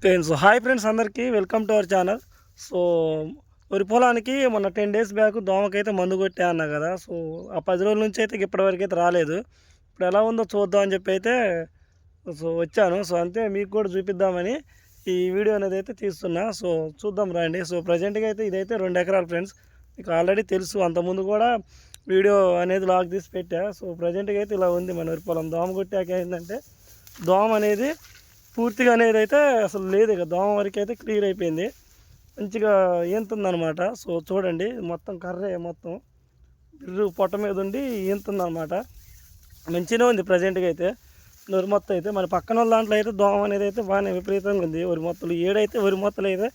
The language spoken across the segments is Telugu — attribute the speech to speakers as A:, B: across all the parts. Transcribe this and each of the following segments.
A: ఫ్రెండ్స్ హాయ్ ఫ్రెండ్స్ అందరికీ welcome to our channel. So వరి పొలానికి మొన్న 10 days బ్యాక్ దోమకైతే మందు కొట్టా అన్నా కదా. సో ఆ 10 రోజుల నుంచి అయితే ఇప్పటివరకు అయితే రాలేదు. ఇప్పుడు ఎలా ఉందో చూద్దాం అని చెప్పి అయితే వచ్చాను. సో అంతే మీకు కూడా చూపిద్దామని ఈ వీడియో అనేది అయితే తీస్తున్నా. సో చూద్దాం రండి. సో ప్రజెంట్గా అయితే ఇదైతే 2 ఎకరాలు ఫ్రెండ్స్. మీకు ఆల్రెడీ తెలుసు, అంతకుముందు కూడా వీడియో అనేది లాగ్ తీసి పెట్టా. సో ప్రజెంట్గా అయితే ఇలా ఉంది మన వరి పొలం. దోమ కొట్టాక ఏంటంటే దోమ అనేది పూర్తిగా అనేది అయితే అసలు లేదు, ఇక దోమ వరకు అయితే క్లియర్ అయిపోయింది, మంచిగా ఈంతుందనమాట. సో చూడండి, మొత్తం కర్రే మొత్తం బిర్రు పొట్ట మీద ఉండి ఈంతుందనమాట. మంచిగానే ఉంది ప్రజెంట్గా అయితే వరి మొత్తం అయితే. మన పక్కన వాళ్ళ దాంట్లో అయితే దోమ అనేది అయితే బాగానే విపరీతంగా ఉంది. వరి మొత్తలు ఏడైతే వరి మొత్తలు అయితే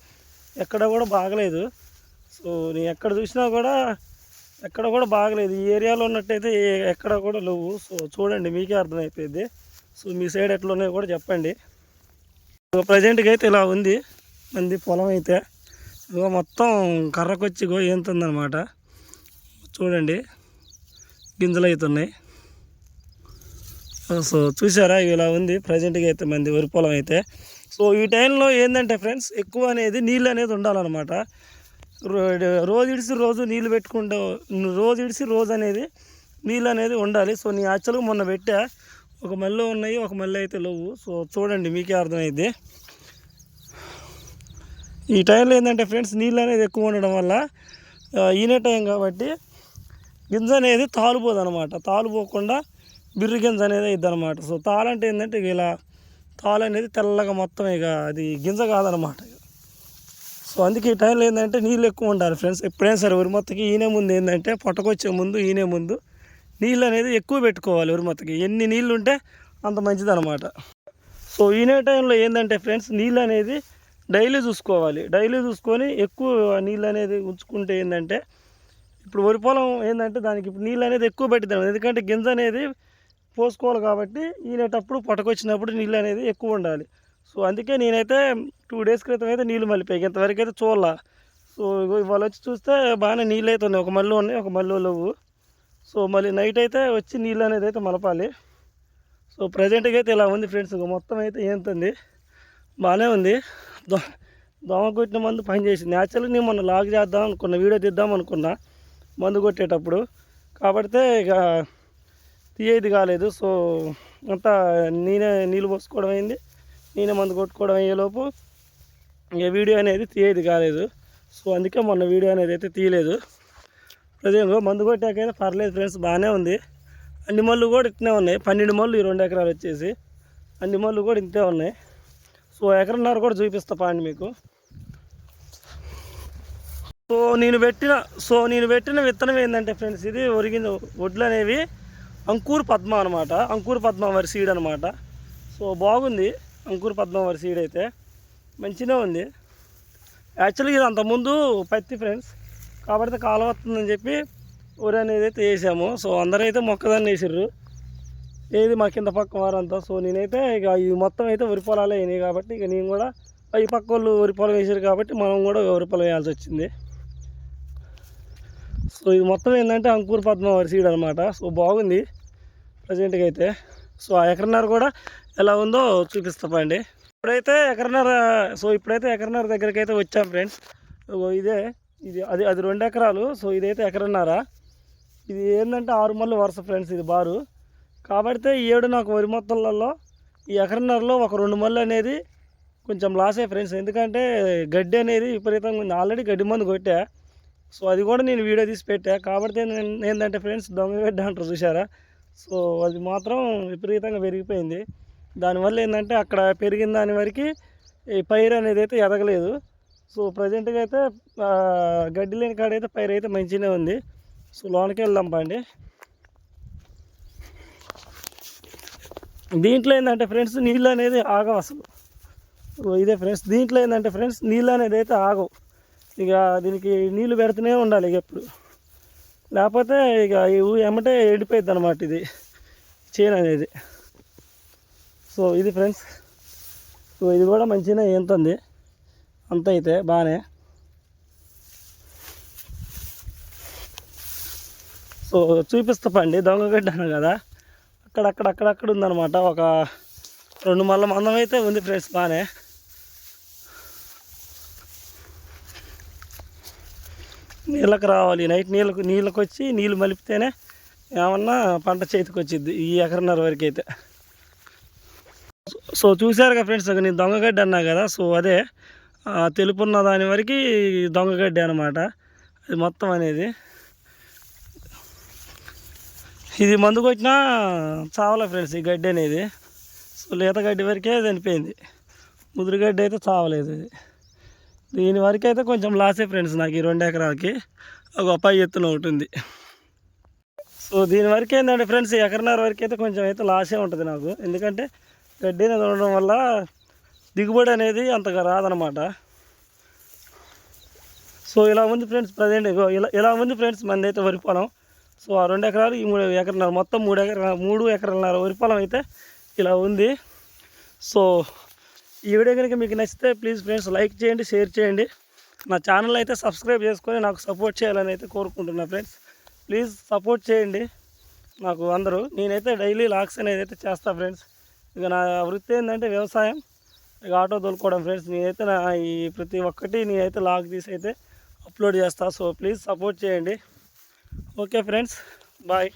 A: ఎక్కడ కూడా బాగలేదు. సో నేను ఎక్కడ చూసినా కూడా ఎక్కడ కూడా బాగలేదు. ఈ ఏరియాలో ఉన్నట్టయితే ఎక్కడ కూడా లేవు. సో చూడండి, మీకే అర్థమైపోయింది. సో మీ సైడ్ ఎట్లా ఉన్నాయో కూడా చెప్పండి. ప్రజెంట్గా అయితే ఇలా ఉంది మంది పొలం అయితే. మొత్తం కర్రకొచ్చి ఏంతుందనమాట. చూడండి, గింజలు అవుతున్నాయి. సో చూసారా, ఇలా ఉంది ప్రజెంట్గా అయితే మంది వరి పొలం అయితే. సో ఈ టైంలో ఏంటంటే ఫ్రెండ్స్, ఎక్కువ అనేది నీళ్ళు అనేది ఉండాలన్నమాట. రోజు ఇడిసి రోజు నీళ్ళు పెట్టుకుంటూ రోజు అనేది నీళ్ళు అనేది ఉండాలి. సో నీ యాక్చువల్గా మొన్న పెట్టా, ఒక మళ్ళీ ఉన్నాయి, ఒక మళ్ళీ అయితే లేవు. సో చూడండి, మీకే అర్థమైంది. ఈ టైంలో ఏంటంటే ఫ్రెండ్స్, నీళ్ళు అనేది ఎక్కువ ఉండడం వల్ల ఈనే టైం కాబట్టి గింజ అనేది తాలుపోదు అనమాట. తాలుపోకుండా బిర్రి గింజ అనేది అయిద్ది అనమాట. సో తాలంటే ఏంటంటే ఇలా తాలు అనేది తెల్లగా మొత్తం ఇక అది గింజ కాదనమాట. సో అందుకే ఈ టైంలో ఏంటంటే నీళ్ళు ఎక్కువ ఉండాలి ఫ్రెండ్స్. ఎప్పుడైనా సరే వరి మొత్తకి ఈనే ముందు ఏంటంటే పొట్టకొచ్చే ముందు ఈనే ముందు నీళ్ళు అనేది ఎక్కువ పెట్టుకోవాలి. వరి మొత్తకి ఎన్ని నీళ్ళు ఉంటే అంత మంచిది అనమాట. సో ఈనే టైంలో ఏంటంటే ఫ్రెండ్స్, నీళ్ళు అనేది డైలీ చూసుకోవాలి. డైలీ చూసుకొని ఎక్కువ నీళ్ళు అనేది ఉంచుకుంటే ఏంటంటే, ఇప్పుడు వరి పొలం ఏంటంటే దానికి ఇప్పుడు నీళ్ళు అనేది ఎక్కువ పెట్టిద్దాం, ఎందుకంటే గింజ అనేది పోసుకోవాలి కాబట్టి ఈనేటప్పుడు పొట్టకొచ్చినప్పుడు నీళ్ళు అనేది ఎక్కువ ఉండాలి. సో అందుకే నేనైతే 2 days క్రితం అయితే నీళ్ళు మళ్ళీపోయి ఇంతవరకు అయితే చూడాల. సో ఇవాళ వచ్చి చూస్తే బాగానే నీళ్ళు అయితే ఉన్నాయి, ఒక మళ్ళీ ఉన్నాయి, ఒక మళ్ళీ లేవు. సో మళ్ళీ నైట్ అయితే వచ్చి నీళ్ళు అనేది అయితే మలపాలి. సో ప్రజెంట్గా అయితే ఇలా ఉంది ఫ్రెండ్స్. మొత్తం అయితే ఏంతుంది, బాగానే ఉంది. దోమ కొట్టిన మందు పనిచేసింది. యాక్చువల్గా నేను మొన్న లాగ్ చేద్దాం అనుకున్నా, వీడియో తీద్దాం అనుకున్నా మందు కొట్టేటప్పుడు, కాబట్టి ఇక తీయేది కాలేదు. సో అంతా నేనే నీళ్ళు పోసుకోవడం అయింది, నేనే మందు కొట్టుకోవడం అయ్యేలోపు ఇక వీడియో అనేది తీయేది కాలేదు. సో అందుకే మొన్న వీడియో అనేది అయితే తీయలేదు. ప్రజెంట్ మందు కొట్టాకైతే పర్లేదు ఫ్రెండ్స్, బాగానే ఉంది. అన్ని మళ్ళు కూడా ఇట్నే ఉన్నాయి. 12 మళ్ళు ఈ 2 ఎకరాలు వచ్చేసి అన్ని మళ్ళు కూడా ఇంతే ఉన్నాయి. సో ఎకరన్నర కూడా చూపిస్తా పాండి మీకు. సో నేను పెట్టిన విత్తనం ఏంటంటే ఫ్రెండ్స్, ఇది ఒరిగిన వడ్లు అనేవి అంకూర్ పద్మ అనమాట. అంకూర్ పద్మ వరి సీడ్ అనమాట. సో బాగుంది అంకూర్ పద్మ వరి సీడ్ అయితే, మంచిగా ఉంది. యాక్చువల్గా ఇది అంతకుముందు పత్తి ఫ్రెండ్స్, కాబట్టి కాలం వస్తుందని చెప్పి వరి అనేది అయితే వేసాము. సో అందరైతే మొక్కదాన్ని వేసారు, ఏది మా కింద పక్క వారంతా. సో నేనైతే ఇక ఈ మొత్తం అయితే వరి పొలాలే అయినాయి కాబట్టి ఇక నేను కూడా ఈ పక్క వాళ్ళు వరి పొలం వేసారు కాబట్టి మనం కూడా వరి పొలం వేయాల్సి వచ్చింది. సో ఇది మొత్తం ఏంటంటే అంకూర్ పద్మ వరి సీడ్ అనమాట. సో బాగుంది ప్రజెంట్గా అయితే. సో ఆ ఎకరన్నర కూడా ఎలా ఉందో చూపిస్తామండి. ఇప్పుడైతే ఎకరన్నర దగ్గరికి అయితే వచ్చాం ఫ్రెండ్స్. అది 2 ఎకరాలు. సో ఇదైతే ఎకరన్నర. ఇది ఏంటంటే 6 మళ్ళు వరుస ఫ్రెండ్స్, ఇది బారు. కాబట్టి 7 నాకు వరి మొత్తంలలో ఈ ఎకరన్నరలో ఒక 2 మళ్ళు అనేది కొంచెం లాసే ఫ్రెండ్స్, ఎందుకంటే గడ్డి అనేది విపరీతంగా ఉంది. ఆల్రెడీ గడ్డి మందు కొట్టా. సో అది కూడా నేను వీడియో తీసి పెట్టా. కాబట్టి ఏంటంటే ఫ్రెండ్స్, దొంగగడ్డి అంటారు చూసారా. సో అది మాత్రం విపరీతంగా పెరిగిపోయింది. దానివల్ల ఏంటంటే అక్కడ పెరిగిన దాని వరకు ఈ పైరు అనేది అయితే ఎదగలేదు. సో ప్రజెంట్గా అయితే గడ్డి లేని కాడైతే పైరు అయితే మంచిగానే ఉంది. సో లోనికి వెళ్దాం పండి. దీంట్లో ఏంటంటే ఫ్రెండ్స్, నీళ్ళు అనేది ఆగవు అసలు. ఇదే ఫ్రెండ్స్, దీంట్లో ఏంటంటే ఫ్రెండ్స్, నీళ్ళు అనేది అయితే ఆగవు. ఇక దీనికి నీళ్ళు పెడుతూనే ఉండాలి ఇక ఎప్పుడు, లేకపోతే ఇక ఎమ్మటే ఎండిపోయిద్ది అనమాట ఇది చేను అనేది. సో ఇది ఫ్రెండ్స్. సో ఇది కూడా మంచిగానే ఏంతుంది అంత అయితే బాగానే. సో చూపిస్తా పండి, దొంగగడ్డి అన్నాను కదా, అక్కడక్కడ ఉందన్నమాట. ఒక 2 మళ్ళ మందం అయితే ఉంది ఫ్రెండ్స్ బాగానే. నీళ్ళకి రావాలి. నైట్ నీళ్ళకి వచ్చి నీళ్ళు మలిపితేనే ఏమన్నా పంట చేతికి వచ్చింది ఈ ఎకరన్నర వరకు అయితే. సో చూసారుగా ఫ్రెండ్స్, నేను దొంగగడ్డి అన్నా కదా, సో అదే తెలుపున్న దాని వరకు దొంగగడ్డి అనమాట ఇది మొత్తం అనేది. ఇది మందు కొట్టినా చావలే ఫ్రెండ్స్ ఈ గడ్డి అనేది. సో లేత గడ్డి వరకే చనిపోయింది, ముదురుగడ్డి అయితే చావలేదు. ఇది దీని వరకు అయితే కొంచెం లాసే ఫ్రెండ్స్ నాకు ఈ 2 ఎకరాలకి ఒక 10 ఎత్తున ఉంటుంది. సో దీని వరకు ఏంటంటే ఫ్రెండ్స్ ఎకరన్నర వరకు అయితే కొంచెం అయితే లాసే ఉంటుంది నాకు, ఎందుకంటే గడ్డి అనేది ఉండడం వల్ల దిగుబడి అనేది అంతగా రాదనమాట. సో ఇలా ఉంది ఫ్రెండ్స్ ప్రజెంట్, ఇలా ఉంది ఫ్రెండ్స్ మంది అయితే వరి పొలం. సో ఆ 2 ఎకరాలు ఈ 3 ఎకరన్నర మొత్తం 3 ఎకరాలన్నర వరి పొలం అయితే ఇలా ఉంది. సో ఈ వీడియో కనుక మీకు నచ్చితే ప్లీజ్ ఫ్రెండ్స్ లైక్ చేయండి, షేర్ చేయండి. నా ఛానల్ అయితే సబ్స్క్రైబ్ చేసుకొని నాకు సపోర్ట్ చేయాలని అయితే కోరుకుంటున్నా ఫ్రెండ్స్. ప్లీజ్ సపోర్ట్ చేయండి నాకు అందరూ. నేనైతే డైలీ లాగ్స్ అనేది అయితే చేస్తాను ఫ్రెండ్స్. ఇక నా వృత్తి ఏంటంటే వ్యవసాయం, ఇక ఆటో తోలుకోవడం ఫ్రెండ్స్. నేనైతే నా ఈ ప్రతి ఒక్కటి నేనైతే లాగ్ తీసి అయితే అప్లోడ్ చేస్తాను. సో ప్లీజ్ సపోర్ట్ చేయండి. Okay friends, bye.